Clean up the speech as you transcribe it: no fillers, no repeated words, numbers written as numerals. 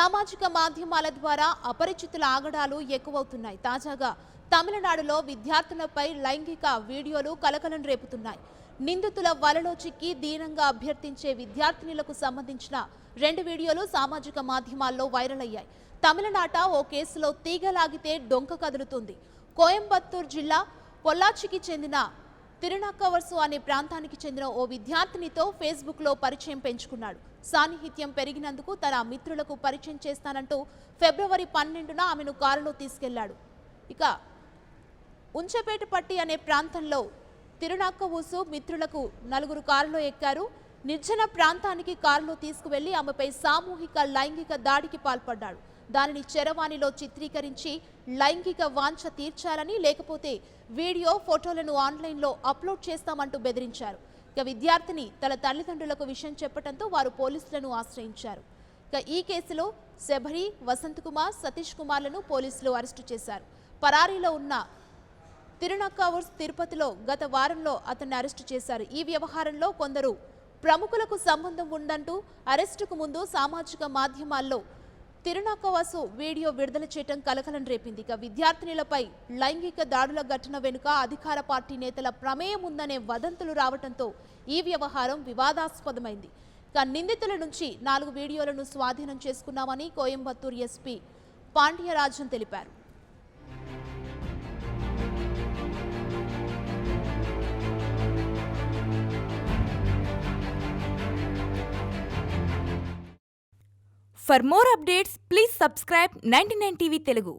సామాజిక మాధ్యమాల ద్వారా అపరిచితుల ఆగడాలు ఎక్కువవుతున్నాయి. తాజాగా తమిళనాడులో విద్యార్థులపై లైంగిక వీడియోలు కలకలం రేపుతున్నాయి. నిందితుల వలలో చిక్కి దీనంగా అభ్యర్థించే విద్యార్థినులకు సంబంధించిన 2 వీడియోలు సామాజిక మాధ్యమాల్లో వైరల్ అయ్యాయి. తమిళనాట ఓ కేసులో తీగలాగితే డొంక కదులుతుంది. కోయంబత్తూరు జిల్లా పొల్లాచికి చెందిన తిరునక్కవరసు అనే ప్రాంతానికి చెందిన ఓ విద్యార్థినితో ఫేస్బుక్లో పరిచయం పెంచుకున్నాడు. సాన్నిహిత్యం పెరిగినందుకు తన మిత్రులకు పరిచయం చేస్తానంటూ ఫిబ్రవరి 12న ఆమెను కారులో తీసుకెళ్లాడు. ఇక ఉంచపేటపట్టి అనే ప్రాంతంలో తిరునక్కవరసు మిత్రులకు 4 కారులో ఎక్కారు. నిర్జన ప్రాంతానికి కారులో తీసుకువెళ్లి ఆమెపై సామూహిక లైంగిక దాడికి పాల్పడ్డాడు. దానిని చరవాణిలో చిత్రీకరించి లైంగిక వాంఛ తీర్చాలని, లేకపోతే వీడియో ఫోటోలను ఆన్లైన్లో అప్లోడ్ చేస్తామంటూ బెదిరించారు. ఇక విద్యార్థిని తన తల్లిదండ్రులకు విషయం చెప్పడంతో వారు పోలీసులను ఆశ్రయించారు. ఇక ఈ కేసులో శబరి, వసంత్ కుమార్, సతీష్ కుమార్లను పోలీసులు అరెస్టు చేశారు. పరారీలో ఉన్న తిరునక్కవరసు తిరుపతిలో గత వారంలో అతన్ని అరెస్టు చేశారు. ఈ వ్యవహారంలో కొందరు ప్రముఖులకు సంబంధం ఉందంటూ అరెస్టుకు ముందు సామాజిక మాధ్యమాల్లో తిరునక్కవరసు వీడియో విడుదల చేయడం కలకలం రేపింది. ఇక విద్యార్థినులపై లైంగిక దాడుల ఘటన వెనుక అధికార పార్టీ నేతల ప్రమేయం ఉందనే వదంతులు రావడంతో ఈ వ్యవహారం వివాదాస్పదమైంది. ఇక నిందితుల నుంచి 4 వీడియోలను స్వాధీనం చేసుకున్నామని కోయంబత్తూరు ఎస్పీ పాండ్యరాజన్ తెలిపారు. For more updates, please subscribe 99 TV Telugu.